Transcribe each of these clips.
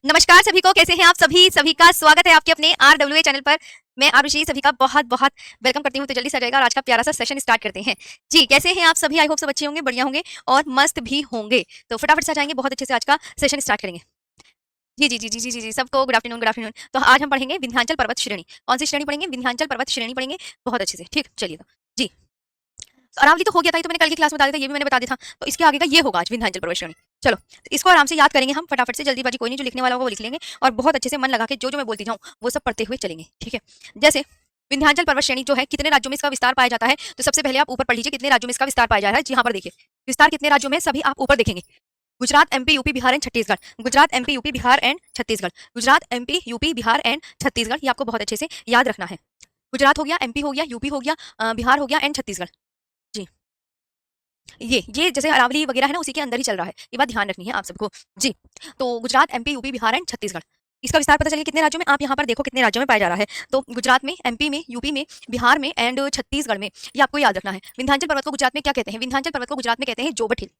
नमस्कार सभी को, कैसे हैं आप सभी? सभी का स्वागत है आपके अपने RWA चैनल पर। मैं आरुषि सभी का बहुत-बहुत वेलकम करती हूँ। तो जल्दी से आ जाएगा और आज का प्यारा सा सेशन स्टार्ट करते हैं। जी, कैसे हैं आप सभी? आई होप सब अच्छे होंगे, बढ़िया होंगे और मस्त भी होंगे। तो फटाफट से आ जाएँगे, बहुत अच्छे से आज का सेशन स्टार्ट करेंगे। जी, जी, जी, जी, जी, जी, जी, सबको गुड आफ्टरनून, गुड आफ्टरनून। तो आज हम पढ़ेंगे विंध्याचल पर्वत श्रेणी। कौन सी श्रेणी पढ़ेंगे? विंध्याचल पर्वत श्रेणी पढ़ेंगे, बहुत अच्छे से। ठीक, चलिए तो। जी। अरावली तो हो गया था, ये तो मैंने कल की क्लास में बता दिया था, ये भी मैंने बता दिया था। तो इसके आगे का ये होगा आज विंध्याचल पर्वत श्रेणी। चलो, तो इसको आराम से याद करेंगे हम फटाफट से, जल्दीबाजी कोई नहीं, जो लिखने वाला होगा वो लिख लेंगे और बहुत अच्छे से मन लगा के जो-जो मैं बोलती जाऊँ, वो सब पढ़ते हुए चलेंगे, ठीक है? जैसे विंध्याचल पर्वत श्रेणी जो है, कितने राज्यों में इसका विस्तार पाया जाता है? तो सबसे पहले आप ऊपर पढ़ लीजिए, कितने राज्यों में इसका विस्तार पाया जा रहा है। जी, यहाँ पर देखिए, विस्तार कितने राज्यों में है, सभी आप ऊपर देखेंगे। Gujarat, MP, UP, Bihar and Chhattisgarh. Gujarat, MP, UP, Bihar and Chhattisgarh. Gujarat, MP, UP, Bihar and Chhattisgarh. ये आपको बहुत अच्छे से याद रखना है। गुजरात हो गया, एमपी हो गया, यूपी हो गया, बिहार हो गया एंड छत्तीसगढ़। जी। ये जैसे अरावली वगैरह है ना, उसी के अंदर ही चल रहा है। ये बात ध्यान रखनी है आप सबको। जी, तो Gujarat, MP, UP, Bihar and Chhattisgarh. इसका विस्तार पता चलिए कितने राज्यों में, आप यहाँ पर देखो कितने राज्यों में पाया जा रहा है। तो गुजरात में, एमपी में, यूपी में, बिहार में एंड छत्तीसगढ़ में। ये आपको याद रखना है। विंध्याचल पर्वत को गुजरात में क्या कहते हैं? विंध्याचल पर्वत को गुजरात में कहते हैं जोबट हिल।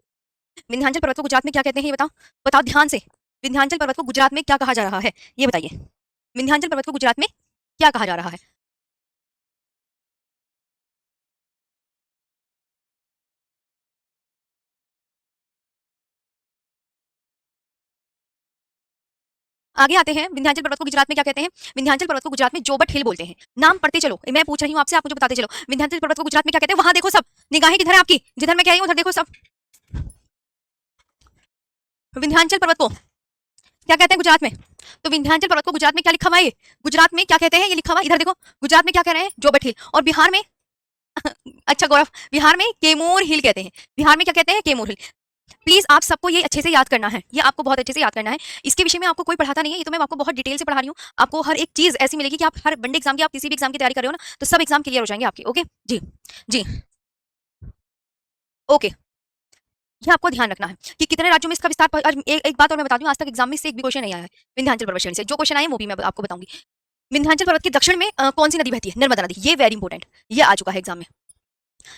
विंध्याचल पर्वत को गुजरात में क्या कहते हैं, ये बताओ? बताओ ध्यान से। विंध्याचल पर्वत को गुजरात में क्या कहा जा रहा है? ये बताइए। विंध्याचल पर्वत को गुजरात में क्या कहा जा रहा है? आगे आते हैं, विंध्याचल पर्वत को गुजरात में क्या कहते हैं? विंध्याचल पर्वत को गुजरात में जोबट हिल बोलते हैं। नाम पढ़ते चलो, मैं पूछ रही हूँ आपसे, आप मुझे बताते चलो। विंध्याचल पर्वत को गुजरात में क्या कहते हैं? वहां देखो सब, निगाहें किधर है आपकी? जिधर मैं कह रही हूँ उधर देखो सब। विंध्याचल पर्वत को क्या कहते हैं गुजरात में? तो विंध्याचल पर्वत को गुजरात में क्या लिखा हुआ है? ये गुजरात में क्या कहते हैं, ये लिखा हुआ इधर देखो। गुजरात में क्या कह रहे हैं? जोबट हिल। और बिहार में अच्छा गौरव, बिहार में केमोर हिल कहते हैं। बिहार में क्या कहते हैं? केमोर हिल। प्लीज आप सबको ये अच्छे से याद करना है, ये आपको बहुत अच्छे से याद करना है। इसके विषय में आपको कोई पढ़ाता नहीं है, ये तो मैं आपको बहुत डिटेल से पढ़ा रही हूँ। आपको हर एक चीज ऐसी मिलेगी कि आप हर वनडे एग्जाम की, आप किसी भी एग्जाम की तैयारी कर रहे हो ना, तो सब एग्जाम क्लियर हो जाएंगे आपके। ओके जी। जी। ओके, ये आपको ध्यान रखना है कि कितने राज्यों में इसका विस्तार और एक बात और मैं बता दूं, आज तक एग्जाम में से एक भी क्वेश्चन नहीं आया है विंध्याचल पर्वत श्रेणी से। जो क्वेश्चन आए वो भी मैं आपको बताऊंगी। विंध्याचल पर्वत के दक्षिण में कौन सी नदी बहती है? नर्मदा नदी। ये वेरी इंपॉर्टेंट, ये आ चुका है एग्जाम में।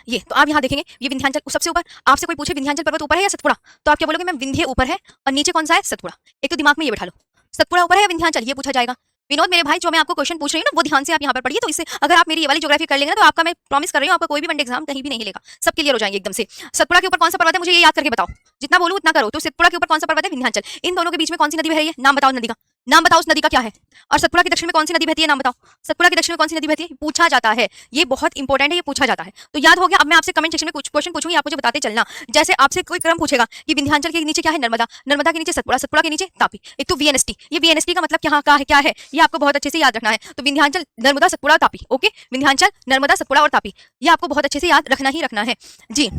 ये तो आप यहाँ देखेंगे, ये विंध्याचल सबसे ऊपर। आपसे कोई पूछे विंध्याचल पर्वत ऊपर है या सतपुड़ा, तो आप क्या बोलोगे? मैं विंध्य ऊपर है और नीचे कौन सा है? सतपुड़ा। एक तो दिमाग में ये बैठा लो, सतपुड़ा ऊपर है या विंध्याचल, ये पूछा जाएगा। विनोद मेरे भाई, जो मैं आपको क्वेश्चन पूछ रही हूँ ना, वो ध्यान से आप यहाँ पर पढ़िए। तो इससे अगर आप मेरी ये वाली ज्योग्राफी कर लेंगे ना, तो आपका मैं प्रॉमिस कर रही हूँ, आपका कोई भी वनडे एग्जाम कहीं भी नहीं लेगा, सब क्लियर हो जाएंगे एकदम से। सतपुड़ा के ऊपर कौन सा पर्वत है, मुझे ये याद करके बताओ। जितना बोलूँ उतना करो। तो सतपुड़ा के ऊपर कौन सा पर्वत है? विंध्याचल। इन दोनों के बीच में कौन सी नदी बह रही है? नाम बताओ नदी का। नाम बताओ उस नदी का क्या है? और सतपुड़ा के दक्षिण में कौन सी नदी बहती है? नाम बताओ। सतपुड़ा के दक्षिण में कौन सी नदी बहती है? पूछा जाता है, ये बहुत इंपॉर्टेंट है, ये पूछा जाता है। तो याद हो गया। अब मैं आपसे कमेंट सेक्शन में कुछ क्वेश्चन पूछूंगी, आप मुझे बताते चलना। जैसे आपसे कोई क्रम पूछेगा कि विंध्याचल के नीचे क्या है? नर्मदा। नर्मदा के नीचे सतपुड़ा। सतपुड़ा के नीचे तापी। एक तो वीएनएसटी, ये वीएनएसटी का मतलब क्या है, ये आपको बहुत अच्छे से याद रखना है। तो विंध्याचल, नर्मदा, सतपुड़ा, तापी। ओके, विंध्याचल, नर्मदा, सतपुड़ा और तापी, ये आपको बहुत अच्छे से याद रखना ही रखना है। जी,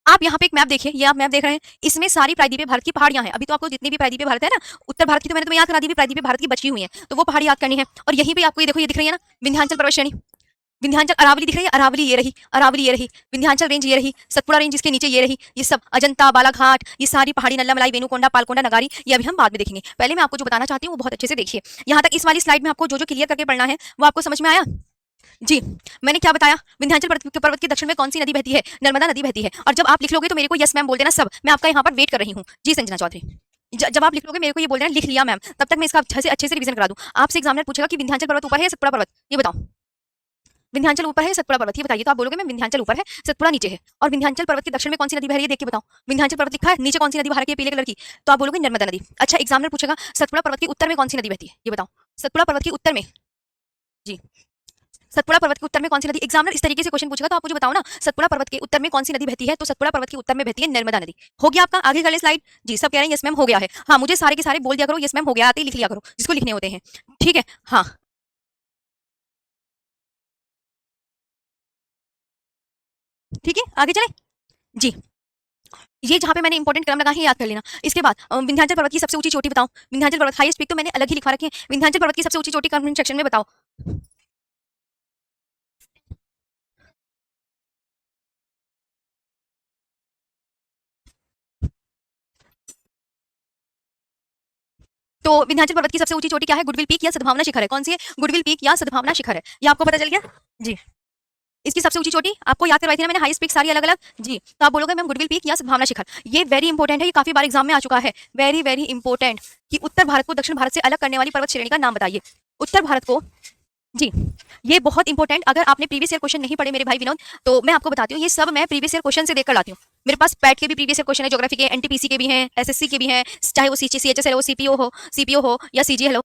आप यहाँ पे एक मैप देखिए, ये आप मैप देख रहे हैं, इसमें सारी प्रायद्वीपीय भारत की पहाड़ियां हैं। अभी तो आपको जितनी भी प्रायद्वीपीय भारत है ना, उत्तर भारत की तो मैंने तुम्हें याद करा दी, प्रायद्वीपीय भारत की बची हुई है, तो वो पहाड़ी याद करनी है। और यहीं पे आपको ये देखो, ये दिख रही है ना, विंध्याचल पर्वत श्रेणी। विंध्याचल, अरावली दिख रही है, अरावली ये रही, अरावली ये रही, विंध्याचल रेंज ये रही, सतपुड़ा रेंज इसके नीचे ये रही, ये सब अजंता, बालाघाट, ये सारी पहाड़ी, नल्ला मलाई, वेनुकोंडा, पालकोंडा, नगारी, ये अभी हम बाद में देखेंगे। पहले मैं आपको जो बताना चाहती हूँ वो बहुत अच्छे से देखिए। यहाँ तक इस वाली स्लाइड में आपको जो जो क्लियर करके पढ़ना है वो आपको समझ में आया? जी, मैंने क्या बताया? विंध्याचल पर्वत के दक्षिण में कौन सी नदी बहती है? नर्मदा नदी बहती है। और जब आप लिख लोगे तो मेरे को यस मैम बोल देना सब, मैं आपका यहाँ पर वेट कर रही हूँ। जी संजना चौधरी, जब आप लिख लोगे मेरे को ये बोल देना लिख लिया मैम, तब तक मैं इसका अच्छे से रिवीजन करा दूं। आपसे एग्जामिनर पूछेगा कि विंध्याचल पर्वत ऊपर है या सतपुड़ा पर्वत, ये बताओ। विंध्याचल ऊपर है या सतपुड़ा पर्वत, ये बताइए। तो आप बोलोगे मैं विंध्याचल ऊपर है, सतपुड़ा नीचे है। और विंध्याचल पर्वत के दक्षिण में कौन सी नदी बह रही है, देख के बताओ। विंध्याचल पर्वत लिखा है, नीचे कौन सी नदी बह रही है पीले कलर की, तो आप बोलोगे नर्मदा नदी। अच्छा, एग्जामिनर पूछेगा सतपुड़ा पर्वत के उत्तर में कौन सी नदी बहती है, ये बताओ। सतपुड़ा पर्वत के उत्तर में, जी, सतपुड़ा पर्वत के उत्तर में कौन सी नदी? एग्जामिनर इस तरीके से क्वेश्चन पूछेगा तो आप मुझे बताओ ना, सतपुड़ा पर्वत के उत्तर में कौन सी नदी बहती है? तो सतपुड़ा पर्वत के उत्तर में बहती है नर्मदा नदी। हो गया आपका? आगे कर ले स्लाइड। जी, सब कह रहे हैं यस मैम हो गया है। हाँ, मुझे सारे के सारे बोल दिया करो यस मैम हो गया, आते ही लिख लिया करो जिसको लिखने होते हैं, ठीक है? हाँ, ठीक है, आगे चले। जी, ये जहाँ पे मैंने इंपॉर्टेंट क्रम लगा है याद कर लेना। इसके बाद विंध्याचल पर्वत की सबसे ऊंची चोटी बताओ। विंध्याचल पर्वत हाईएस्ट पीक तो मैंने अलग ही लिखवा रखी है। विंध्याचल पर्वत की सबसे ऊंची चोटी कमेंट सेक्शन में बताओ। तो विंध्याचल पर्वत की सबसे ऊंची चोटी क्या है? गुडविल पीक या सद्भावना शिखर है? कौन सी है? गुडविल पीक या सद्भावना शिखर है, ये आपको पता चल गया? जी, इसकी सबसे ऊंची चोटी आपको याद करवाई थी ना मैंने, हाईएस्ट पीक सारी अलग अलग जी। तो आप बोलोगे मैम गुडविल पीक या सद्भावना शिखर। ये वेरी इंपॉर्टेंट है, ये काफी बार एग्जाम में आ चुका है, वेरी वेरी इंपॉर्टेंट, कि उत्तर भारत को दक्षिण भारत से अलग करने वाली पर्वत श्रेणी का नाम बताइए। उत्तर भारत को जी, ये बहुत इंपॉर्टेंट, अगर आपने प्रीवियस ईयर क्वेश्चन नहीं पढ़े मेरे भाई विनोद, तो मैं आपको बताती हूँ, ये सब मैं प्रीवियस ईयर क्वेश्चन से देखकर लाती हूँ। मेरे पास पैट के भी प्रीवियस ईयर क्वेश्चन है, ज्योग्राफी के, एनटीपीसी के भी हैं, एसएससी के भी हैं, चाहे वो सीएचएसएल हो, सीपीओ हो या सीजीएल हो,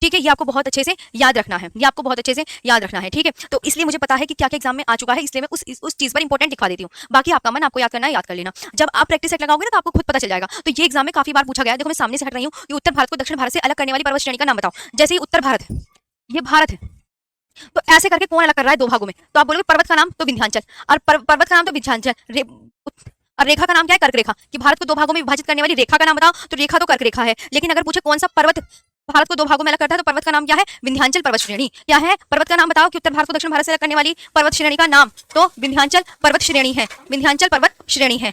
ठीक है। ये आपको बहुत अच्छे से याद रखना है, ये आपको बहुत अच्छे से याद रखना है, ठीक है। तो इसलिए मुझे पता है कि क्या क्या एग्जाम में आ चुका है, इसलिए मैं उस चीज पर इंपॉर्टेंट दिखा देती हूँ। बाकी आपका मन, आपको याद करना है, याद कर लेना। जब आप प्रैक्टिस सेट लगाओगे ना तो आपको खुद पता चल जाएगा। तो ये एग्जाम में काफी बार पूछा गया है। देखो मैं सामने से हट रही हूँ, कि उत्तर भारत को दक्षिण भारत से अलग करने वाली पर्वत श्रेणी का नाम बताओ। जैसे ही उत्तर भारत है, ये भारत है, तो ऐसे करके कौन अलग कर रहा है दो भागों में? तो आप बोलोगे पर्वत का नाम तो विंध्याचल, और पर्वत का नाम तो विंध्याचल, और रेखा का नाम क्या है? कर्क रेखा। कि भारत को दो भागों में विभाजित करने वाली रेखा का नाम बताओ, तो रेखा तो कर्क रेखा है। लेकिन अगर पूछे कौन सा पर्वत भारत को दो भागों में अलग करता है, तो पर्वत का नाम क्या है? विंध्याचल पर्वत श्रेणी। क्या है? पर्वत का नाम बताओ कि उत्तर भारत को दक्षिण भारत से अलग करने वाली पर्वत श्रेणी का नाम, तो विंध्याचल पर्वत श्रेणी है, विंध्याचल पर्वत श्रेणी है।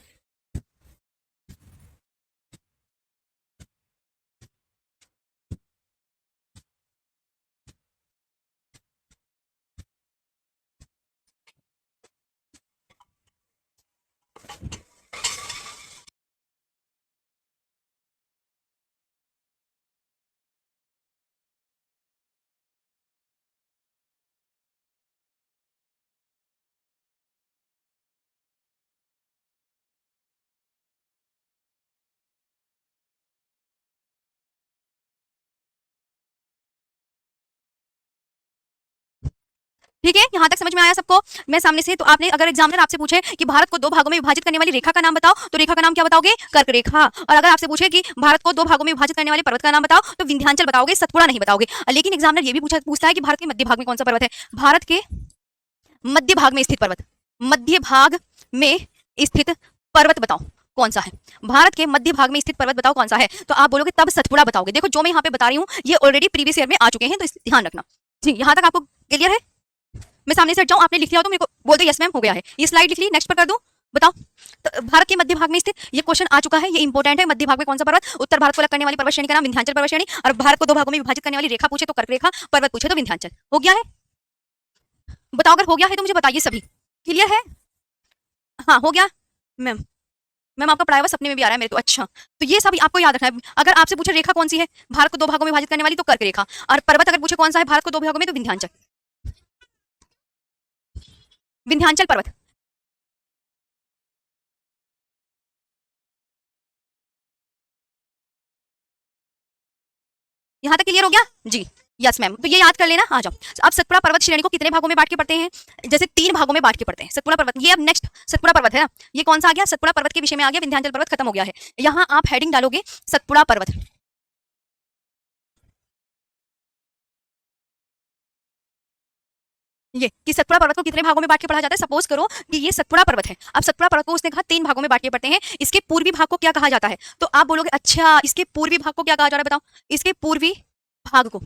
ठीक है, यहाँ तक समझ में आया सबको? मैं सामने से, तो आपने, अगर एग्जामिनर आपसे पूछे कि भारत को दो भागों में विभाजित करने वाली रेखा का नाम बताओ, तो रेखा का नाम क्या बताओगे? कर्क रेखा। और अगर आपसे पूछे कि भारत को दो भागों में विभाजित करने वाले पर्वत का नाम बताओ, तो विंध्याचल बताओगे, सतपुड़ा नहीं बताओगे। लेकिन एग्जामिनर ये भी पूछता है कि भारत के मध्य भाग में कौन सा पर्वत है? भारत के मध्य भाग में स्थित पर्वत, मध्य भाग में स्थित पर्वत बताओ कौन सा है? भारत के मध्य भाग में स्थित पर्वत बताओ कौन सा है? तो आप बोलोगे तब सतपुड़ा बताओगे। देखो जो मैं यहाँ पे बता रही हूँ, ये ऑलरेडी प्रीवियस ईयर में आ चुके हैं, तो ध्यान रखना जी। यहाँ तक आपको क्लियर है? मैं सामने से हट जाऊं, आपने लिख लिया हो तो मेरे को बोल दो यस मैम हो गया है। ये स्लाइड लिख ली, नेक्स्ट पर कर दूं, बताओ। तो भारत के मध्य भाग में स्थित, ये क्वेश्चन आ चुका है, ये इंपॉर्टेंट है। मध्य भाग में कौन सा पर्वत? उत्तर भारत को अलग करने वाली पर्वत श्रेणी का नाम विंध्याचल पर्वत श्रेणी, और भारत को दो भागों में विभाजित करने वाली रेखा पूछे तो कर्क रेखा, पर्वत पूछे तो विंध्याचल। हो गया है? बताओ, अगर हो गया है तो मुझे बताइए सभी। क्लियर है? हाँ हो गया मैम। मैम आपका पढ़ाया हुआ सपने में भी आ रहा है मेरे को। अच्छा, तो ये सब आपको याद रखना है। अगर आपसे पूछे रेखा कौन सी है भारत को दो भागों में विभाजित करने वाली, तो कर्क रेखा, और पर्वत अगर पूछे कौन सा है भारत को दो भागों में, तो विंध्याचल, विंध्याचल पर्वत। यहाँ तक क्लियर हो गया जी? यस मैम, तो ये याद कर लेना। आ जाओ, अब सतपुड़ा पर्वत श्रेणी को कितने भागों में बांट के पढ़ते हैं? जैसे तीन भागों में बांट के पढ़ते हैं सतपुड़ा पर्वत। ये अब नेक्स्ट सतपुड़ा पर्वत है ना, ये कौन सा आ गया? सतपुड़ा पर्वत के विषय में आ गया, विंध्याचल पर्वत खत्म हो गया है। यहाँ आप हेडिंग डालोगे सतपुड़ा पर्वत, ये कि सतपुड़ा पर्वत को कितने भागों में बांट के पढ़ा जाता है। सपोज करो कि ये सतपुड़ा पर्वत है, अब सतपुड़ा पर्वत को उसने कहा तीन भागों में बांट के पढ़ते हैं, इसके पूर्वी भाग को क्या कहा जाता है? तो आप बोलोगे अच्छा, इसके पूर्वी भाग को क्या कहा जा रहा है बताओ? इसके पूर्वी भाग को,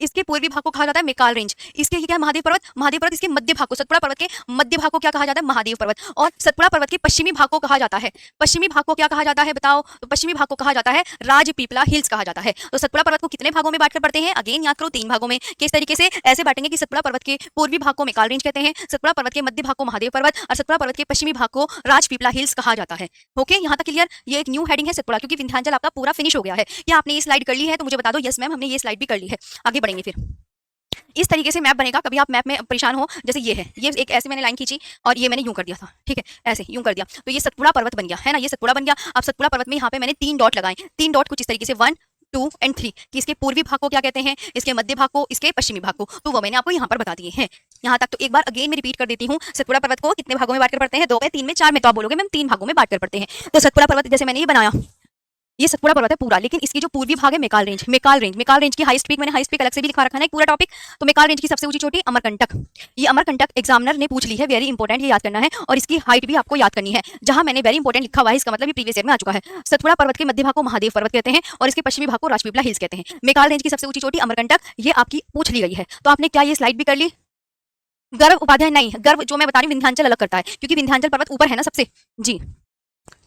इसके पूर्वी भाग को कहा जाता है मेकाल रेंज। इसके ये क्या है? महादेव पर्वत। महादेव पर्वत इसके मध्य भाग को, सतपुड़ा पर्वत के मध्य भाग को क्या कहा जाता है? महादेव पर्वत। और सतपुड़ा पर्वत के पश्चिमी भाग को कहा जाता है, पश्चिमी भाग को क्या कहा जाता है बताओ? तो पश्चिमी भाग को कहा जाता है राजपीपला हिल्स कहा जाता है। तो सतपुड़ा पर्वत को कितने भागों में बांटकर पढ़ते हैं? अगेन याद करो, तीन भागों में। किस तरीके से? ऐसे बांटेंगे कि सतपुड़ा पर्वत के पूर्वी भाग को मेकाल रेंज कहते हैं, सतपुड़ा पर्वत के मध्य भाग को महादेव पर्वत, और सतपुड़ा पर्वत के पश्चिमी भाग को राजपीपला हिल्स कहा जाता है। ओके, यहाँ तक क्लियर? ये एक न्यू हेडिंग है सतपुड़ा, क्योंकि विंध्याचल आपका पूरा फिनिश हो गया है। क्या आपने ये स्लाइड कर ली है? तो मुझे बता दो यस मैम हमने ये स्लाइड भी कर ली है। आगे बढ़ेंगे फिर। इस तरीके से मैप बनेगा। कभी आप मैप में परेशान हो, जैसे ये है, ये एक ऐसे मैंने लाइन खींची और ये मैंने यूं कर दिया था, ठीक है, ऐसे यूं कर दिया, तो ये सतपुड़ा पर्वत बन गया है ना, ये सतपुड़ा बन गया। अब सतपुड़ा पर्वत में यहाँ पे मैंने तीन डॉट लगाए, तीन डॉट कुछ इस तरीके से 1 2 एंड 3, कि इसके पूर्वी भाग को क्या कहते हैं, इसके मध्य भाग को, इसके पश्चिमी भाग को, तो वो मैंने आपको यहाँ पर बता दिए हैं। यहाँ तक तो एक बार अगेन मैं रिपीट कर देती हूँ। सतपुड़ा पर्वत को कितने भागों में बांट कर पढ़ते हैं? 2 में, 3 में, 4 में। तो आप बोलोगे मैम 3 भागों में बांट कर पढ़ते हैं। तो सतपुड़ा पर्वत जैसे मैंने ये बनाया, ये सतपुड़ा पर्वत है पूरा, लेकिन इसकी जो पूर्वी भाग है मेकाल रेंज, मेकाल रेंज की हाईएस्ट पीक, मैंने हाईएस्ट पीक अलग से भी लिखा रखा है एक पूरा टॉपिक। तो मेकाल रेंज की सबसे ऊंची चोटी अमरकंटक, ये अमरकंटक एग्जामिनर ने पूछ ली है, वेरी इंपॉर्टेंट, ये याद करना है। और इसकी हाइट भी आपको याद करनी है। जहां मैंने वेरी इंपॉर्टेंट लिखा हुआ है, इसका मतलब ये प्रीवियस ईयर में आ चुका है। सतपुड़ा पर्वत के मध्य भाग को महादेव पर्वत कहते हैं, और इसके पश्चिमी भाग को राजपीपला हिल्स कहते हैं। मेकाल रेंज की सबसे ऊंची चोटी अमरकंटक, ये आपकी पूछ ली गई है। तो आपने क्या ये स्लाइड भी कर ली? गर्व उपाध्याय नहीं, गर्व जो मैं बता रही हूँ विंध्याचल अलग करता है, क्योंकि विंध्याचल पर्वत ऊपर है ना सबसे जी।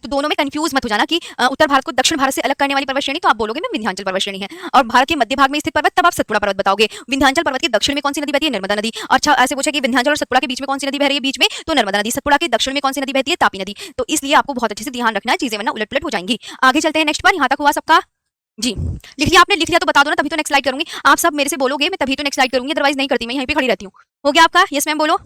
तो दोनों में कंफ्यूज मत हो जाना कि उत्तर भारत को दक्षिण भारत से अलग करने वाली पर्वत श्रेणी, तो आप बोलोगे मैं विंध्याचल पर्वत श्रेणी है। और भारत के मध्य भाग में स्थित पर्वत, तब आप सतपुड़ा पर्वत बताओगे। विंध्याचल पर्वत के दक्षिण में कौन सी नदी बहती है? नर्मदा नदी। अच्छा ऐसे पूछे कि विंध्याचल और सतपुड़ा के बीच में कौन सी नदी बह रही है? बीच में, तो नर्मदा नदी। सतपुड़ा के दक्षिण में कौन सी नदी बहती है? तापी नदी। तो इसलिए आपको बहुत अच्छे से ध्यान रखना है, चीजें वरना उलट पुलट हो जाएंगी। आगे चलते हैं नेक्स्ट पर। यहाँ तक हुआ सबका? जी लिख लिया आपने? लिख लिया तो बता दो ना, तभी तो नेक्स्ट स्लाइड करूंगी। आप सब मेरे से बोलोगे मैं तभी तो नेक्स्ट स्लाइड करूंगी, अदरवाइज नहीं करती, मैं यहीं पे खड़ी रहती हूँ। हो गया आपका? यस मैम बोलो।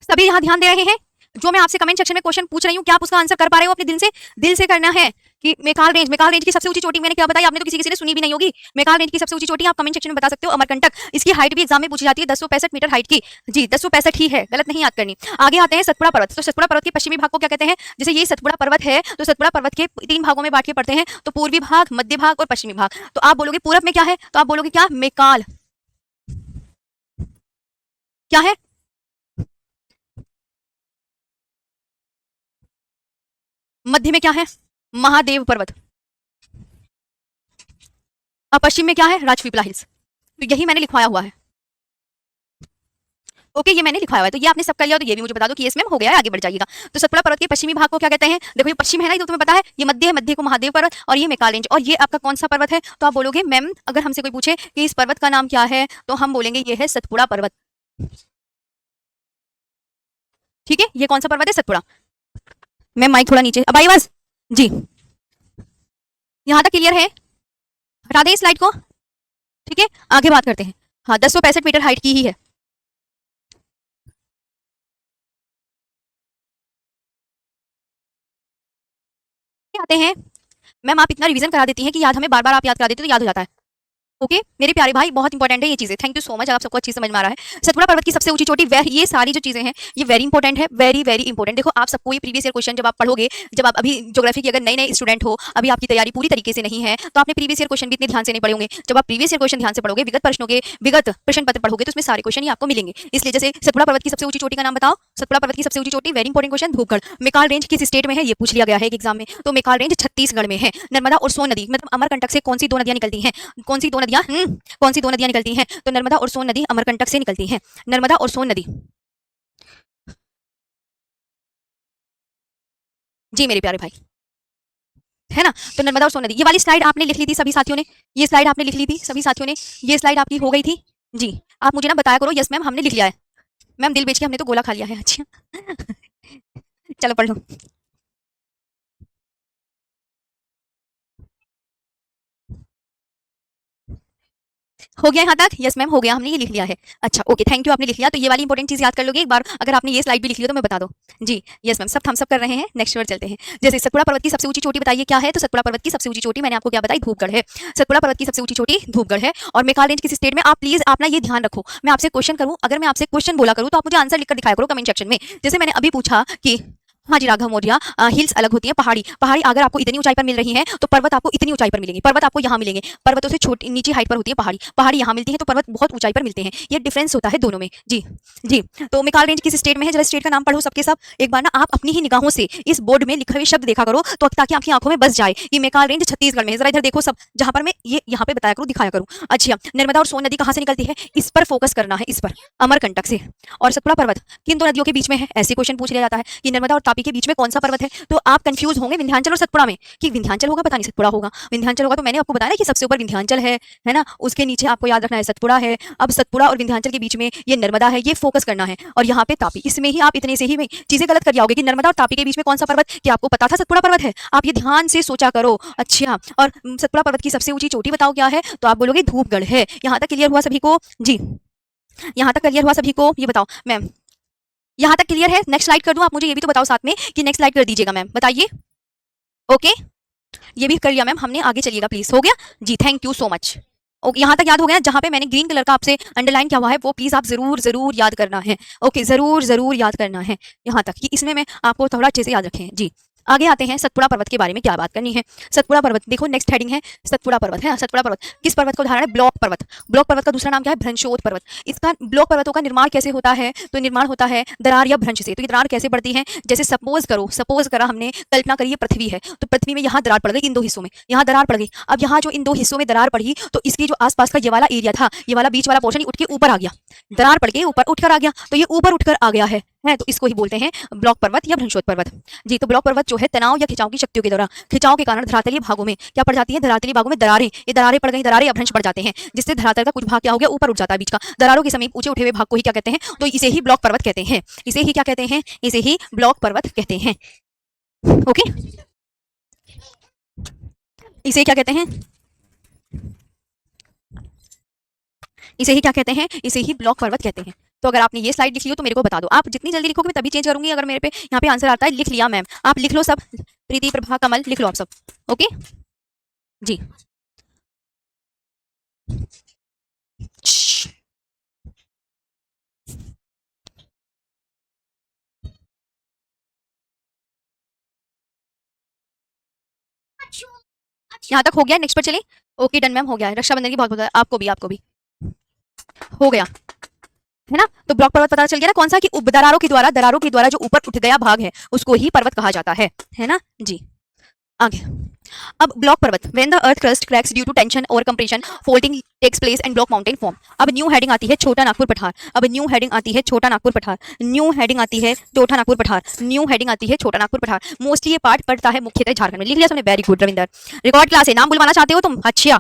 सभी यहाँ ध्यान दे रहे हैं? जो मैं आपसे कमेंट सेक्शन में क्वेश्चन पूछ रही हूँ, क्या आप उसका आंसर कर पा रहे हो अपने दिल से? दिल से करना है कि मेकाल रेंज की सबसे ऊंची चोटी मैंने क्या बताई? आपने तो किसी ने सुनी भी नहीं होगी। मेकाल रेंज की सबसे ऊंची चोटी आप कमेंट सेक्शन में बता सकते हो, अमरकंटक। इसकी हाइट भी एग्जाम में पूछी जाती है, 1065 मीटर हाइट की। जी 1065 ही है, गलत नहीं याद करनी। आगे आते हैं सतपुड़ा पर्वत। तो सतपुड़ा पर्वत के पश्चिमी भाग को क्या कहते हैं? जैसे ये सतपुड़ा पर्वत है, तो सतपुड़ा पर्वत के 3 भागों में बांट के पढ़ते हैं, तो पूर्वी भाग, मध्य भाग और पश्चिमी भाग। तो आप बोलोगे पूरब में क्या है? तो आप बोलोगे क्या? मेकाल। क्या है? मध्य में क्या है? महादेव पर्वत। अब पश्चिम में क्या है? राजपीपला हिल्स। तो यही मैंने लिखवाया हुआ है। ओके ये मैंने लिखवाया हुआ है, तो ये आपने सब कर लिया, तो ये भी मुझे बता दो कि यस मैम हो गया है, आगे बढ़ जाइएगा। तो सतपुड़ा पर्वत के पश्चिमी भाग को क्या कहते हैं? देखो ये पश्चिम है ना, ये तो तुम्हें पता है, ये मध्य है, मध्य को महादेव पर्वत, और ये मेकाल रेंज। और ये आपका कौन सा पर्वत है? तो आप बोलोगे मैम, अगर हमसे कोई पूछे कि इस पर्वत का नाम क्या है, तो हम बोलेंगे ये है सतपुड़ा पर्वत। ठीक है, ये कौन सा पर्वत है? सतपुड़ा। मैम माइक थोड़ा नीचे, अब आई आवाज? जी यहाँ तक क्लियर है? हटा दें इस स्लाइड को? ठीक है आगे बात करते हैं। हाँ 1065 मीटर हाइट की ही है। आते हैं मैम, आप इतना रिवीजन करा देती हैं कि याद हमें बार बार आप याद करा देते तो याद हो जाता है। ओके मेरे प्यारे भाई, बहुत इंपॉर्टेंट है ये चीजें। थैंक यू सो मच, आप सबको अच्छी समझ में आ रहा है। सतपुड़ा पर्वत की सबसे ऊंची चोटी, ये सारी जो चीजें हैं ये वेरी इंपॉर्टेंट है, वेरी वेरी इंपॉर्टेंट। देखो आप सबको ये प्रीवियस ईयर क्वेश्चन जब आप पढ़ोगे, जब आप अभी ज्योग्राफी के अगर नए नए स्टूडेंट हो, अभी आपकी तैयारी पूरी तरीके से नहीं है, तो आपने प्रीवियस ईयर क्वेश्चन भी इतने ध्यान से नहीं पढ़े होंगे। जब आप प्रीवियस ईयर क्वेश्चन ध्यान से पढ़ोगे, विगत प्रश्नों के विगत प्रश्न पत्र पढ़ोगे, तो उसमें सारे क्वेश्चन ही आपको मिलेंगे। इसलिए जैसे सतपुड़ा पर्वत की सबसे ऊंची चोटी का नाम बताओ। सतपुड़ा पर्वत की सबसे ऊंची चोटी, very important question, Dhupgarh. Maikal range किस स्टेट में है? ये पूछ लिया गया है एक एग्जाम में, तो मेकाल रेंज छत्तीसगढ़ में है। नर्मदा और सोन नदी, मतलब अमरकंटक से कौन सी 2 नदियां निकलती हैं? कौन सी 2 नदियां? कौन सी 2 नदियां निकलती हैं? तो नर्मदा और सोन नदी अमरकंटक से निकलती हैं। नर्मदा और सोन नदी। जी मेरे प्यारे भाई, है ना? तो नर्मदा और सोन नदी, ये वाली स्लाइड आपने लिख ली थी सभी साथियों ने, ये स्लाइड आपने लिख ली थी सभी साथियों ने, ये स्लाइड आपकी हो गई थी। जी आप मुझे ना बताया करो, यस मैम हमने लिख लिया है। मैम दिल बेच के हमने तो गोला खा लिया है। अच्छा चलो पढ़ लो। हो गया यहाँ तक? यस मैम हो गया, हमने ये लिख लिया है। अच्छा ओके थैंक यू, आपने लिख लिया। तो ये वाली इंपॉर्टेंट चीज याद कर लोगे एक बार, अगर आपने ये स्लाइड भी लिख लिया तो मैं बता दो। जी यस मैम, सब थम्स अप कर रहे हैं। नेक्स्ट वर्ड चलते हैं। जैसे सतपुड़ा पर्वत की सबसे ऊंची चोटी बताइए क्या है? तो सतपुड़ा पर्वत की सबसे ऊंची चोटी मैंने आपको क्या बताई? धूपगढ़ है। सतपुड़ा पर्वत की सबसे ऊंची चोटी धूपगढ़ है। और मेकाल रेंज किस स्टेट में? आप प्लीज आप ना ये ध्यान रखो, मैं आपसे क्वेश्चन करूँ, अगर मैं आपसे क्वेश्चन बोला करूँ तो आप मुझे आंसर लिखकर दिखाया करो कमेंट सेक्शन में। जैसे मैंने अभी पूछा कि हाँ जी राघव मौर्य, हिल्स अलग होती हैं, पहाड़ी अगर आपको इतनी ऊंचाई पर मिल रही है तो पर्वत आपको इतनी ऊंचाई पर मिलेंगे, पर्वत आपको यहाँ मिलेंगे। पर्वतों से छोटी नीची हाइट पर होती है पहाड़ी यहाँ मिलती है, तो पर्वत बहुत ऊंचाई पर मिलते हैं। ये डिफरेंस होता है दोनों में। जी जी तो मेकाल रेंज किस स्टेट में है? जरा स्टेट का नाम पढ़ो सबके सब एक बार ना, आप अपनी ही निगाहों से इस बोर्ड में लिखे हुए शब्द देखा करो, तो ताकि आपकी आंखों में बस जाए कि मेकाल रेंज छत्तीसगढ़ में है। जरा इधर देखो सब, जहां पर मैं ये यहाँ पे बताया करूँ, दिखाया करूँ। अच्छा नर्मदा और सोन नदी कहाँ से निकलती है? इस पर फोकस करना है, इस पर, अमरकंटक से। और सतपुड़ा पर्वत किन 2 नदियों के बीच में है? ऐसे क्वेश्चन पूछ लिया जाता है कि नर्मदा और तापी के बीच में कौन सा पर्वत है। तो आप कंफ्यूज होंगे विंध्याचल और सतपुड़ा में कि विंध्याचल होगा पता नहीं सतपुड़ा होगा। विंध्याचल होगा तो मैंने आपको बताया कि सबसे ऊपर विंध्याचल है ना, उसके नीचे आपको याद रखना है सतपुड़ा है। अब सतपुड़ा और विंध्याचल के बीच में ये नर्मदा है, ये फोकस करना है। और यहाँ पे तापी, इसमें ही आप इतने से ही चीजें गलत कर जाओगे कि नर्मदा और तापी के बीच में कौन सा पर्वत, कि आपको पता था सतपुड़ा पर्वत है? आप ये ध्यान से सोचा करो। अच्छा और सतपुड़ा पर्वत की सबसे ऊंची चोटी बताओ क्या है? तो आप बोलोगे धूपगढ़ है। यहाँ तक क्लियर हुआ सभी को? जी यहाँ तक क्लियर हुआ सभी को? ये बताओ मैम, यहाँ तक क्लियर है? नेक्स्ट स्लाइड कर दूं? आप मुझे ये भी तो बताओ साथ में कि नेक्स्ट स्लाइड कर दीजिएगा मैम, बताइए। ओके ये भी कर लिया मैम हमने, आगे चलिएगा प्लीज। हो गया जी, thank you so much. Okay यहाँ तक याद हो गया? जहाँ पे मैंने ग्रीन कलर का आपसे अंडरलाइन किया हुआ है वो प्लीज आप जरूर जरूर याद करना है। ओके जरूर जरूर याद करना है यहाँ तक, कि इसमें मैं आपको थोड़ा अच्छे से याद रखें। जी आगे आते हैं सतपुड़ा पर्वत के बारे में क्या बात करनी है। सतपुड़ा पर्वत देखो, नेक्स्ट हेडिंग है सतपुड़ा पर्वत है। सतपुड़ा पर्वत किस पर्वत का उदाहरण है? ब्लॉक पर्वत। ब्लॉक पर्वत का दूसरा नाम क्या है? भ्रंशोत पर्वत। इसका ब्लॉक पर्वतों का निर्माण कैसे होता है? तो निर्माण होता है दरार या भ्रंश से। तो ये दरार कैसे पड़ती है? जैसे सपोज करा हमने, कल्पना करिए पृथ्वी है, तो पृथ्वी में यहाँ दरार पड़ गई, इन 2 हिस्सों में यहाँ दरार पड़ गई। अब यहाँ जो इन 2 हिस्सों में दरार पड़ी, तो इसकी जो आसपास का ये वाला एरिया था, ये वाला बीच वाला पोर्शन उठ के ऊपर आ गया, दरार पड़ के ऊपर उठकर आ गया, तो ये ऊपर उठकर आ गया है। है, तो इसको ही बोलते हैं ब्लॉक पर्वत या भ्रंशोत पर्वत। जी, तो ब्लॉक पर्वत जो है तनाव या खिंचाव की शक्तियों के द्वारा, खिंचाव के कारण धरातलीय भागों में क्या पड़ जाती है, धरातलीय भागों में दरारें, ये दरारें पड़ गई, दरारें या भ्रंश पड़ जाते हैं, जिससे धरातल का कुछ भाग क्या हो गया, ऊपर उठ जाता है बीच का। दरारों के समीप ऊंचे उठे हुए भाग को ही क्या कहते हैं, तो इसे ही ब्लॉक पर्वत कहते हैं। इसे ही क्या कहते हैं, इसे ही ब्लॉक पर्वत कहते हैं। ओके, इसे क्या कहते हैं, इसे ही क्या कहते हैं, इसे ही ब्लॉक पर्वत कहते हैं। तो अगर आपने ये स्लाइड लिख ली हो तो मेरे को बता दो, आप जितनी जल्दी लिखोगे मैं तभी चेंज करूंगी। अगर मेरे पे यहाँ पे आंसर आता है लिख लिया मैम, आप लिख लो सब, प्रीति प्रभा कमल लिख लो आप सब। ओके जी, यहाँ तक हो गया, नेक्स्ट पर चले। ओके डन मैम, हो गया। रक्षाबंधन की बहुत बहुत आपको भी, आपको भी हो गया है ना। तो ब्लॉक पर्वत पता चल गया ना कौन सा, कि दरारों के द्वारा, दरारों के द्वारा जो ऊपर उठ गया भाग है उसको ही पर्वत कहा जाता है ना जी। आगे, अब ब्लॉक पर्वत, when the earth crust cracks due to tension और compression, folding takes place and block mountain form. अब न्यू हेडिंग आती है छोटा नागपुर पठार, अब न्यू हेडिंग आती है छोटा नागपुर पठार, न्यू हेडिंग आती है छोटा नागपुर पठार, न्यू हेडिंग आती है छोटा नागपुर पठार। मोस्टली ये पार्ट पड़ता है मुख्यतः झारखंड में, लिख लिया तुमने, very good Ravinder. Record class है, नाम बुलवाना चाहते हो तुम, अच्छा।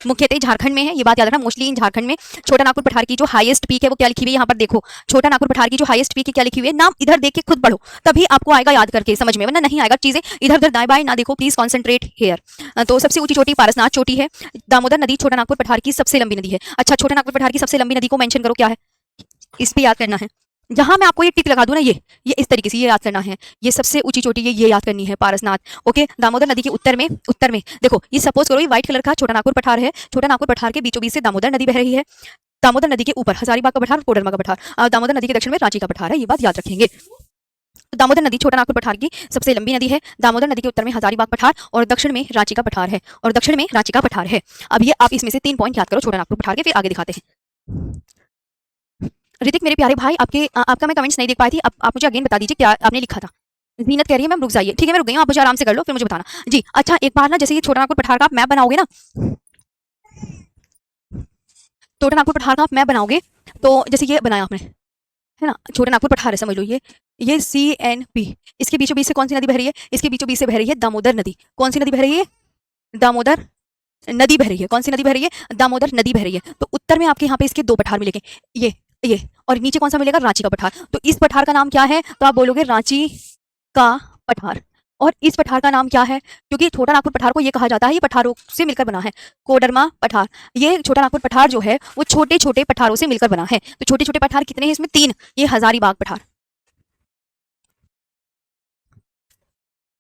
मुख्यतः झारखंड में है, ये बात याद रखना, मोस्टली इन झारखंड में। छोटा नागपुर पठार की जो हाईएस्ट पीक है वो क्या लिखी हुई है, यहाँ पर देखो, छोटा नागपुर पठार की जो हाईएस्ट पीक है क्या लिखी हुई है, नाम इधर देख के खुद पढ़ो, तभी आपको आएगा याद करके समझ में, वरना नहीं आएगा। चीजें इधर उधर दाएं बाएं ना देखो, प्लीज कॉन्सेंट्रेट हेयर। तो सबसे ऊंची चोटी पारसनाथ चोटी है। दामोदर नदी छोटा नागपुर पठार की सबसे लंबी नदी है। अच्छा, छोटा नागपुर पठार की सबसे लंबी नदी को मेंशन करो, क्या है, इस पे याद करना है। जहां मैं आपको ये टिक लगा दूं ना, ये इस तरीके से ये याद करना है, ये सबसे ऊंची चोटी ये याद करनी है, पारसनाथ। ओके, दामोदर नदी के उत्तर में देखो, ये सपोज करो ये व्हाइट कलर का छोटा नागपुर पठार है, छोटा नागपुर पठार के बीचों बीच से दामोदर नदी बह रही है। दामोदर नदी के ऊपर हजारीबाग का पठार, कोडरमा का पठार, और दामोदर नदी के दक्षिण में रांची का पठार है, ये बात याद रखेंगे। दामोदर नदी छोटा नागपुर पठार की सबसे लंबी नदी है। दामोदर नदी के उत्तर में हजारीबाग पठार और दक्षिण में रांची का पठार है, और दक्षिण में रांची का पठार है। अब ये आप इसमें से 3 पॉइंट याद करो छोटा नागपुर पठार के, फिर आगे दिखाते हैं। ऋतिक मेरे प्यारे भाई, आपका मैं कमेंट्स नहीं देख पाई थी, अब आप मुझे अगेन बता दीजिए क्या आपने लिखा था। जीनत कह रही है मैम रुक जाइए, ठीक है मैं रुक गई हूँ, आप मुझे आराम से कर लो फिर मुझे बताना जी। अच्छा, एक बार ना, जैसे ये छोटा नागपुर पठार का आप मैप बनाओगे ना, छोटा नागपुर पठार का आप मैप बनाओगे, तो जैसे ये बनाया आपने, है ना, छोटा नागपुर पठार है, समझ लो ये CNP, इसके बीचों बीच से कौन सी नदी बह रही है, इसके बीचों बीच से बह रही है दामोदर नदी। कौन सी नदी बह रही है, दामोदर नदी बह रही है। कौन सी नदी बह रही है, दामोदर नदी बह रही है। तो उत्तर में आपके यहाँ पे इसके 2 पठार मिलेंगे, ये और नीचे कौन सा मिलेगा, रांची का पठार। तो इस पठार का नाम क्या है, तो आप बोलोगे रांची का पठार। और इस पठार का नाम क्या है, क्योंकि छोटा नागपुर पठार को ये कहा जाता है, ये पठारों से मिलकर बना है, कोडरमा पठार। ये छोटा नागपुर पठार जो है वो छोटे छोटे पठारों से मिलकर बना है। तो छोटे छोटे पठार कितने हैं इसमें, 3। ये हजारीबाग पठार,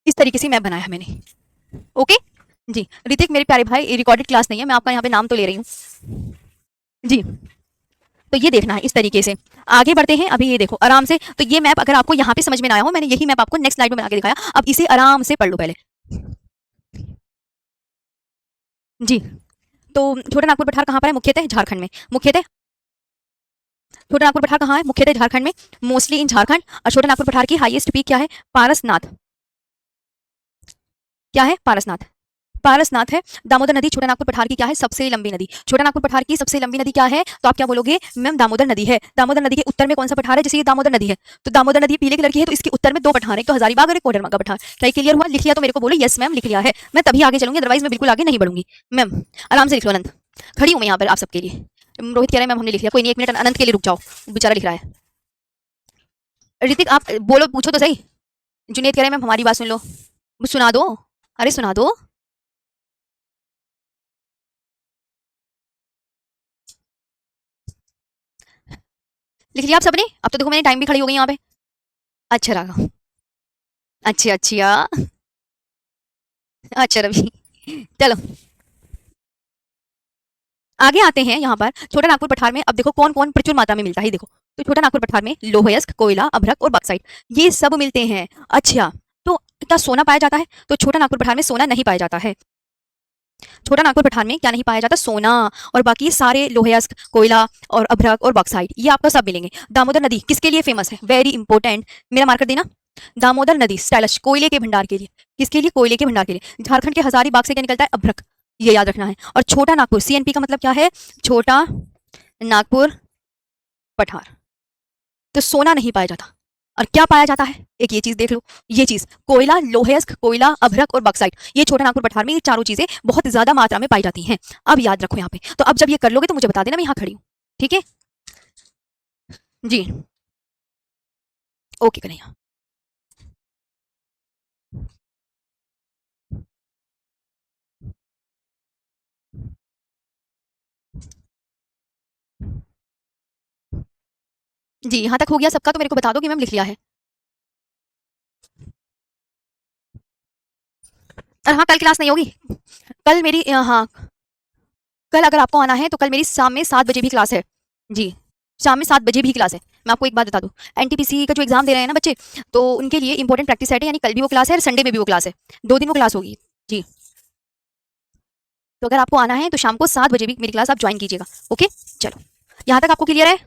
इस तरीके से मैप बनाया है मैंने। ओके जी। ऋतिक मेरे प्यारे भाई, रिकॉर्डेड क्लास नहीं है, मैं आपका यहाँ पे नाम तो ले रही हूँ जी। तो ये देखना है इस तरीके से। आगे बढ़ते हैं, अभी ये देखो आराम से। तो ये मैप अगर आपको यहाँ पे समझ में ना आया हो, मैंने यही मैप आपको नेक्स्ट स्लाइड में बना के दिखाया, अब इसे आराम से पढ़ लो पहले जी। तो छोटा नागपुर पठार कहाँ पर है, मुख्यतः झारखंड में। मुख्यतः छोटा नागपुर पठार कहाँ है, मुख्यतः झारखंड में, मोस्टली इन झारखंड। और छोटा नागपुर पठार की हाईएस्ट पीक क्या है, पारसनाथ। क्या है, पारसनाथ, पारसनाथ है। दामोदर नदी छोटा नागपुर पठार की क्या है, सबसे लंबी नदी। छोटा नागपुर पठार की सबसे लंबी नदी क्या है, तो आप क्या बोलोगे मैम, दामोदर नदी है। दामोदर नदी के उत्तर में कौन सा पठार है, जैसे ये दामोदर नदी है, तो दामोदर नदी पीले कलर की है, तो इसके उत्तर में 2 पठार है, तो हजारीबाग और कोडरमा का पठार। क्या क्लियर हुआ, लिख लिया तो मेरे को बोलो यस मैम लिख लिया है, मैं तभी आगे चलूंगी, अदरवाइज मैं बिल्कुल आगे नहीं बढ़ूंगी। मैम आराम से लिख लो, अनंत खड़ी हूँ मैं यहाँ पर आप सबके लिए। रोहित कह रहे हैं मैम हमने लिख लिया, कोई नहीं, 1 मिनट अनंत के लिए रुक जाओ, बेचारा लिख रहा है। ऋतिक आप बोलो, पूछो तो सही। जुनेद कह रहे हैं मैम हमारी बात सुन लो, सुना दो, अरे सुना दो। लिख लिया आप सबने, अब तो देखो मैंने टाइम भी खड़ी हो गई यहाँ पे। अच्छा रहा, अच्छा अच्छा, अच्छा रवि, चलो आगे आते हैं। यहाँ पर छोटा नागपुर पठार में अब देखो कौन कौन प्रचुर मात्रा में मिलता है, देखो तो छोटा नागपुर पठार में लोहयस्क, कोयला, अभ्रक और बॉक्साइट ये सब मिलते हैं। अच्छा, तो क्या सोना पाया जाता है, तो छोटा नागपुर पठार में सोना नहीं पाया जाता है। छोटा नागपुर पठार में क्या नहीं पाया जाता, सोना, और बाकी सारे लोहयस्क, कोयला और अभ्रक और बॉक्साइट ये आपको सब मिलेंगे। दामोदर नदी किसके लिए फेमस है, वेरी इंपॉर्टेंट, मेरा मार्कर देना। दामोदर नदी स्टाइलिश कोयले के भंडार के लिए, किसके लिए, कोयले के भंडार के लिए। झारखंड के हजारीबाग से क्या निकलता है, अभ्रक, ये याद रखना है। और छोटा नागपुर CNP का मतलब क्या है, छोटा नागपुर पठार। तो सोना नहीं पाया जाता। और क्या पाया जाता है, एक ये चीज देख लो, ये चीज कोयला, लोहेस्क, कोयला, अभ्रक और बॉक्साइट, ये छोटा नागपुर पठार में ये चारों चीजें बहुत ज्यादा मात्रा में पाई जाती हैं। अब याद रखो यहाँ पे, तो अब जब ये कर लोगे तो मुझे बता देना, मैं यहाँ खड़ी हूँ। ठीक है जी, ओके कन्हैया। जी यहाँ तक हो गया सबका, तो मेरे को बता दो कि मैम लिख लिया है। और हाँ, कल क्लास नहीं होगी, कल मेरी हाँ, कल अगर आपको आना है तो कल मेरी शाम में 7 बजे भी क्लास है। जी, शाम में 7 बजे भी क्लास है। मैं आपको एक बात बता दूं, एनटीपीसी का जो एग्जाम दे रहे हैं ना बच्चे, तो उनके लिए इंपॉर्टेंट प्रैक्टिस सेट है, यानी कल भी वो क्लास है और संडे में भी वो क्लास है, 2 दिन वो क्लास होगी। जी, तो अगर आपको आना है तो शाम को 7 बजे भी मेरी क्लास आप ज्वाइन कीजिएगा। ओके, चलो यहाँ तक आपको क्लियर है?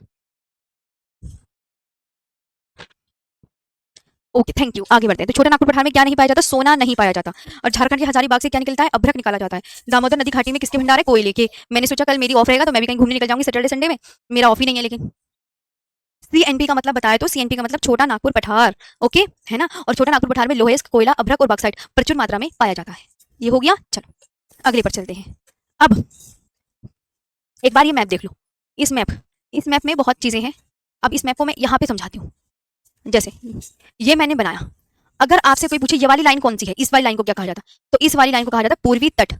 Okay, thank you. आगे बढ़ते हैं। तो छोटा नागपुर पठार में क्या नहीं पाया जाता? सोना नहीं पाया जाता। और झारखंड के हजारीबाग से क्या निकलता है? अभ्रक निकाला जाता है। दामोदर नदी घाटी में किसके भंडार है? कोयले के। मैंने सोचा कल मेरी ऑफ रहेगा तो मैं भी कहीं घूमने निकल जाऊंगी सैटरडे संडे में, मेरा ऑफ ही नहीं है। लेकिन सीएनपी का मतलब बताया, तो सीएनपी का मतलब छोटा नागपुर पठार, ओके है ना। और छोटा नागपुर पठार में लोहेस्क, कोयला, अभ्रक और बॉक्साइट प्रचुर मात्रा में पाया जाता है। ये हो गया। चलो अगले पर चलते हैं। अब एक बार ये मैप देख लो। इस मैप में बहुत चीजें हैं। अब इस मैप को मैं यहाँ पे समझाती हूँ। जैसे ये मैंने बनाया, अगर आपसे कोई पूछे ये वाली लाइन कौन सी है, इस वाली लाइन को क्या कहा जाता, तो इस वाली लाइन को कहा जाता है पूर्वी तट।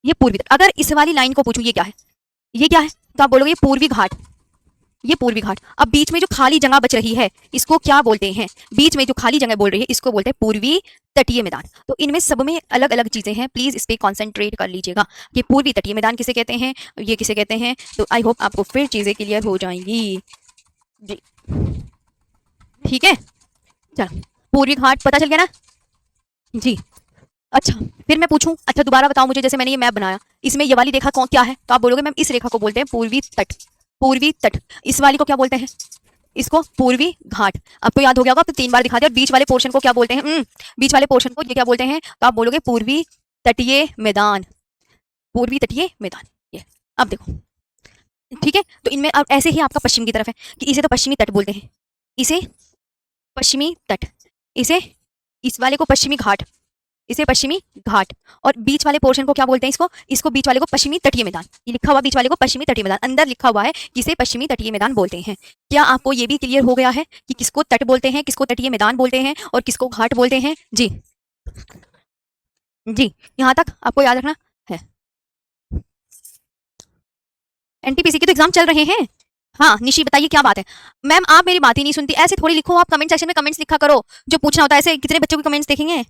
ये पूर्वी तट। अगर इस वाली लाइन को पूछूं ये क्या है, ये क्या है, तो आप बोलोगे ये पूर्वी घाट। ये पूर्वी घाट। अब बीच में जो खाली जगह बच रही है इसको क्या बोलते हैं? बीच में जो खाली जगह बोल रही है इसको बोलते हैं पूर्वी तटीय मैदान। तो इनमें सब में अलग अलग चीजें हैं, प्लीज इस पे कॉन्सेंट्रेट कर लीजिएगा कि पूर्वी तटीय मैदान किसे कहते हैं, ये किसे कहते हैं। तो आई होप आपको फिर चीजें क्लियर हो जाएंगी जी। ठीक है, चलो पूर्वी घाट पता चल गया ना जी। अच्छा, फिर मैं पूछूं, अच्छा दोबारा बताओ मुझे, जैसे मैंने ये मैप बनाया, इसमें ये वाली रेखा कौन क्या है, तो आप बोलोगे मैम इस रेखा को बोलते हैं पूर्वी तट। पूर्वी तट। इस वाली को क्या बोलते हैं? इसको पूर्वी घाट। आपको याद हो गया होगा, तो 3 बार दिखा दिया। और बीच वाले पोर्शन को क्या बोलते हैं? बीच वाले पोर्शन को ये क्या बोलते हैं? तो आप बोलोगे पूर्वी तटीय मैदान। पूर्वी तटीय मैदान। ये अब देखो, ठीक है। तो इनमें अब ऐसे ही आपका पश्चिम की तरफ है कि इसे तो पश्चिमी तट बोलते हैं, इसे पश्चिमी तट, इसे, इस वाले को पश्चिमी घाट, इसे पश्चिमी घाट। और बीच वाले पोर्शन को क्या बोलते हैं? इसको इसको बीच वाले को पश्चिमी तटीय मैदान। ये लिखा हुआ बीच वाले को पश्चिमी तटीय मैदान, अंदर लिखा हुआ है कि इसे पश्चिमी तटीय मैदान बोलते हैं। क्या आपको ये भी क्लियर हो गया है कि किसको तट बोलते हैं, किसको तटीय मैदान बोलते हैं और किसको घाट बोलते हैं? जी जी, यहाँ तक आपको याद रखना है। एनटीपीसी के तो एग्जाम चल रहे हैं। हाँ निशी बताइए क्या बात है। मैम आप मेरी बात ही नहीं सुनती, ऐसे थोड़ी लिखो, आप कमेंट सेक्शन में कमेंट्स लिखा करो, जो पूछना होता है। ऐसे कितने बच्चों के कमेंट्स देखेंगे?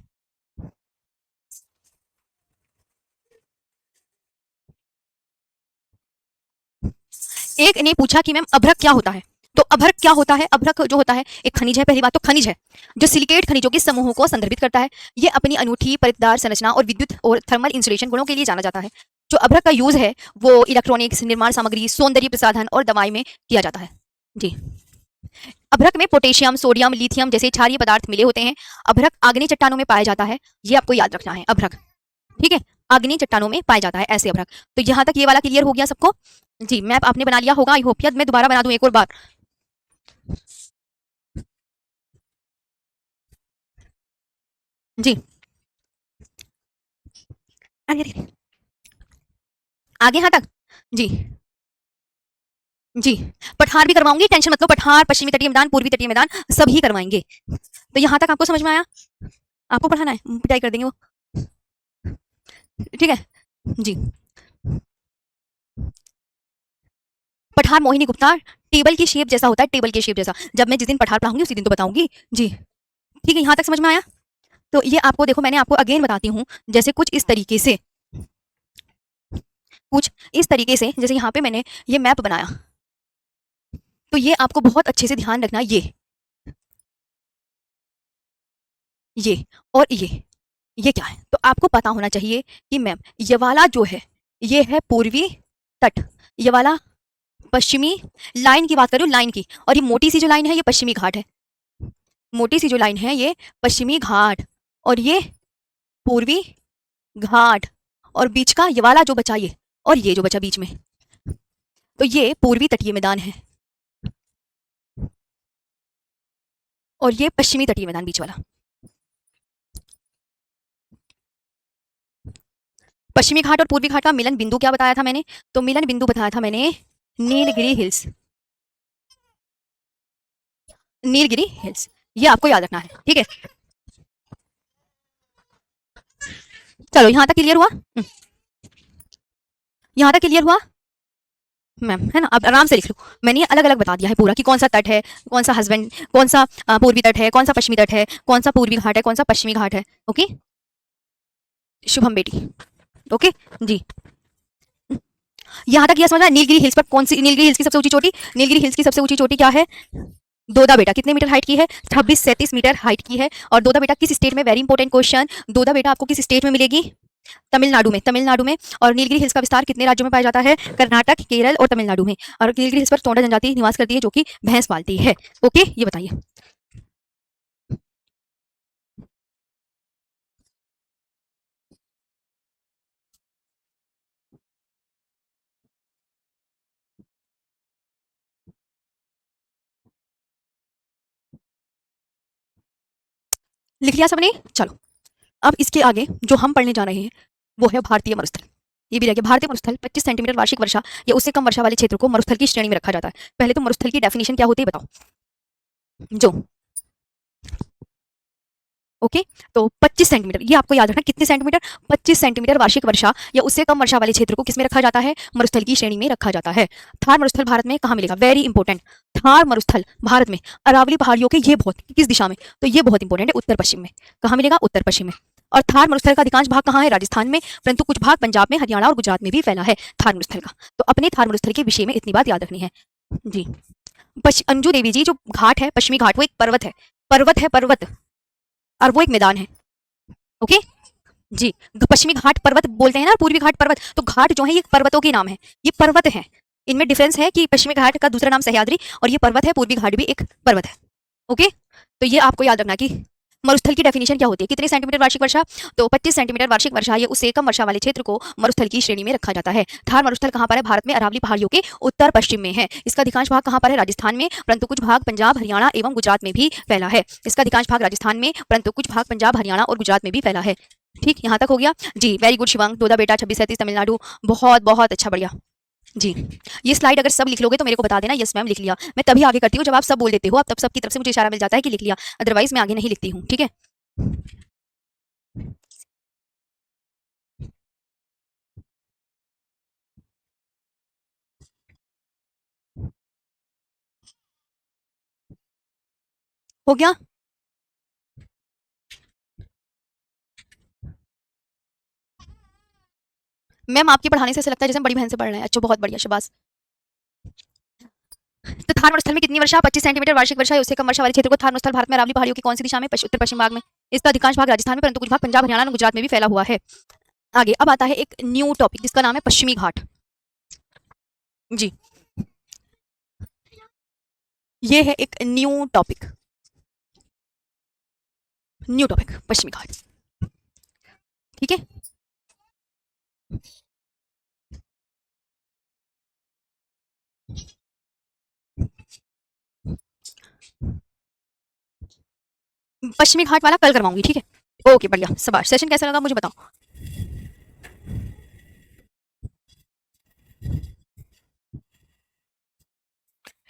एक ने पूछा कि मैम अभ्रक क्या होता है। तो अभ्रक क्या होता है? अभ्रक जो होता है एक खनिज है। पहली बात तो खनिज है जो सिलिकेट खनिजों के समूहों को संदर्भित करता है। ये अपनी अनूठी परतदार संरचना और विद्युत और थर्मल इंसुलेशन गुणों के लिए जाना जाता है। जो अभ्रक का यूज है वो इलेक्ट्रॉनिक्स, निर्माण सामग्री, सौंदर्य प्रसाधन और दवाई में किया जाता है जी। अभ्रक में पोटेशियम, सोडियम, लिथियम जैसे क्षारीय पदार्थ मिले होते हैं। अभ्रक आग्नेय चट्टानों में पाया जाता है, ये आपको याद रखना है। अभ्रक, ठीक है, आग्नेय चट्टानों में पाया जाता है ऐसे अभ्रक। तो यहाँ तक ये वाला क्लियर हो गया सबको जी। मैप आपने बना लिया होगा, आई होप। मैं दोबारा बना दूं एक और बार? जी अरे अरे, आगे यहाँ तक जी। जी, पठार भी करवाऊंगी, टेंशन मत लो। पठार, पश्चिमी तटीय मैदान, पूर्वी तटीय मैदान सभी करवाएंगे। तो यहाँ तक आपको समझ में आया? आपको पढ़ाना है, पिटाई कर देंगे वो, ठीक है जी। पठार मोहिनी गुप्ता टेबल की शेप जैसा होता है, टेबल की शेप जैसा। जब मैं जिस दिन पठार पढ़ाऊंगी उसी दिन तो बताऊंगी जी। ठीक है, यहाँ तक समझ में आया? तो ये आपको देखो, मैंने आपको अगेन बताती हूँ, जैसे कुछ इस तरीके से, कुछ इस तरीके से, जैसे यहाँ पे मैंने ये मैप बनाया, तो ये आपको बहुत अच्छे से ध्यान रखना। ये और ये क्या है, तो आपको पता होना चाहिए कि मैम ये वाला जो है ये है पूर्वी तट, ये वाला पश्चिमी। लाइन की बात करूँ, लाइन की, और ये मोटी सी जो लाइन है ये पश्चिमी घाट है। मोटी सी जो लाइन है ये पश्चिमी घाट, और ये पूर्वी घाट, और बीच का ये वाला जो बचा ये, और ये जो बचा बीच में, तो ये पूर्वी तटीय मैदान है। और ये पश्चिमी तटीय मैदान बीच वाला। पश्चिमी घाट और पूर्वी घाट का मिलन बिंदु क्या बताया था मैंने? तो मिलन बिंदु बताया था मैंने नीलगिरी हिल्स। नीलगिरी हिल्स, ये आपको याद रखना है, ठीक है। चलो यहां तक क्लियर हुआ? यहां तक क्लियर हुआ मैम, है ना? अब आराम से लिख लो। मैंने ये अलग अलग बता दिया है पूरा कि कौन सा तट है, कौन सा हस्बैंड, कौन सा पूर्वी तट है, कौन सा पश्चिमी तट है, कौन सा पूर्वी घाट है, कौन सा पश्चिमी घाट है। ओके शुभम बेटी, ओके जी। यहाँ तक यह समझना, नीलगिरी हिल्स पर कौन सी, नीलगिरी हिल्स की सबसे ऊंची चोटी, नीलगिरी हिल्स की सबसे ऊंची चोटी क्या है? दोदा बेटा। कितने मीटर हाइट की है? 26-37 मीटर हाइट की है। और दोदा बेटा किस स्टेट में, वेरी इंपॉर्टेंट क्वेश्चन, दोदा बेटा आपको किस स्टेट में मिलेगी? तमिलनाडु में, तमिलनाडु में। और नीलगिरी हिल्स का विस्तार कितने राज्यों में पाया जाता है? कर्नाटक, केरल और तमिलनाडु में। और नीलगिरी हिल्स पर टोंडा जनजाति निवास करती है जो कि भैंस पालती है। ओके ये बताइए। लिख लिया सबने? चलो अब इसके आगे जो हम पढ़ने जा रहे हैं वो है भारतीय मरुस्थल। ये भी रह भारतीय मरुस्थल 25 सेंटीमीटर वार्षिक वर्षा या उससे कम वर्षा वाले क्षेत्र को मरुस्थल की श्रेणी में रखा जाता है। पहले तो मरुस्थल की डेफिनेशन क्या होती है बताओ? जो ओके तो 25 सेंटीमीटर, ये आपको याद रखना। कितने सेंटीमीटर? 25 सेंटीमीटर वार्षिक वर्षा या उससे कम वर्षा वाले क्षेत्र को किसमें रखा जाता है? मरुस्थल की श्रेणी में रखा जाता है। थार मरुस्थल भारत में कहाँ मिलेगा? वेरी इंपॉर्टेंट, थार मरुस्थल भारत में अरावली पहाड़ियों के ये बहुत किस दिशा में? तो ये बहुत इंपॉर्टेंट है, उत्तर पश्चिम में। कहाँ मिलेगा? उत्तर पश्चिम में। और थार मरुस्थल का अधिकांश भाग कहाँ है? राजस्थान में, परंतु कुछ भाग पंजाब में, हरियाणा और गुजरात में भी फैला है थार मरुस्थल का। तो अपने थार मरुस्थल के विषय में इतनी बात याद रखनी है जी। अंजू देवी जी, जो घाट है पश्चिमी घाट, वो एक पर्वत है, पर्वत है पर्वत, और वो एक मैदान है। ओके जी। पश्चिमी घाट पर्वत बोलते हैं ना, पूर्वी घाट पर्वत, तो घाट जो है ये पर्वतों के नाम है, ये पर्वत है। इनमें डिफरेंस है कि पश्चिमी घाट का दूसरा नाम सह्याद्री और ये पर्वत है, पूर्वी घाट भी एक पर्वत है। ओके तो ये आपको याद रखना कि मरुस्थल की डेफिनेशन क्या होती है। कितने सेंटीमीटर वार्षिक वर्षा? तो 25 सेंटीमीटर वार्षिक वर्षा या उससे कम वर्षा वाले क्षेत्र को मरुस्थल की श्रेणी में रखा जाता है। थार मरुस्थल कहाँ पर है? भारत में अरावली पहाड़ियों के उत्तर पश्चिम में है। इसका अधिकांश भाग कहाँ पर है? राजस्थान में, परंतु कुछ भाग पंजाब, हरियाणा एवं गुजरात में भी फैला है। इसका अधिकांश भाग राजस्थान में, परंतु कुछ भाग पंजाब, हरियाणा और गुजरात में भी फैला है। ठीक, यहाँ तक हो गया जी। वेरी गुड शिवांग, दोदा बेटा 26-37 तमिलनाडु, बहुत बहुत अच्छा, बढ़िया जी। ये स्लाइड अगर सब लिख लोगे तो मेरे को बता देना, यस मैम लिख लिया। मैं तभी आगे करती हूँ जब आप सब बोल देते हो, अब तब सबकी तरफ से मुझे इशारा मिल जाता है कि लिख लिया, अदरवाइज मैं आगे नहीं लिखती हूँ, ठीक है। हो गया मैम? आपके पढ़ाने से ऐसा लगता है जैसे हम बड़ी बहन से पढ़ रहे हैं। अच्छा बहुत बढ़िया, शाबाश। तो थार मरुस्थल में कितनी वर्षा? 25 सेंटीमीटर वार्षिक वर्षा है, उससे कम वर्षा वाले क्षेत्र को थार मरुस्थल भारत में अरावली पहाड़ियों की कौन सी दिशा में? उत्तर पश्चिम भाग में। इसका अधिकांश भाग राजस्थान में, परंतु कुछ भाग पंजाब, हरियाणा और गुजरात में भी फैला हुआ है। आगे अब आता है एक न्यू टॉपिक जिसका नाम है पश्चिमी घाट जी। ये है एक न्यू टॉपिक, न्यू टॉपिक पश्चिमी घाट, ठीक है। पश्चिमी घाट वाला कल करवाऊंगी, ठीक है। ओके बढ़िया, शाबाश। सेशन कैसा लगा मुझे बताओ।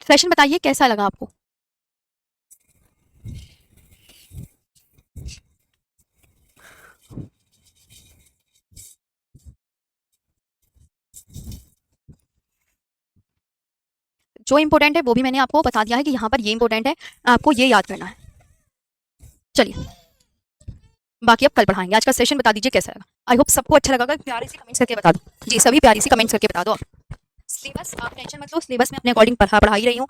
सेशन बताइए कैसा लगा आपको। जो इंपॉर्टेंट है वो भी मैंने आपको बता दिया है कि यहाँ पर ये इंपॉर्टेंट है, आपको ये याद करना है। चलिए बाकी अब कल पढ़ाएंगे। आज का सेशन बता दीजिए कैसा लगा। आई होप सबको अच्छा लगा। प्यारी सी कमेंट्स करके बता दो जी, सभी प्यारी सी कमेंट्स करके बता दो। सिलेबस आप टेंशन मत लो, सिलेबस में अपने अकॉर्डिंग पढ़ा ही रही हूँ,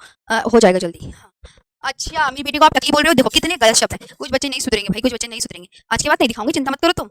हो जाएगा जल्दी। हाँ। अच्छा मेरी बेटी को आप टकी बोल रहे हो, देखो कितने गलत शब्द हैं। कुछ बच्चे नहीं सुधरेंगे भाई, कुछ बच्चे नहीं सुधरेंगे। आज के बाद नहीं दिखाऊंगी, चिंता मत करो तुम।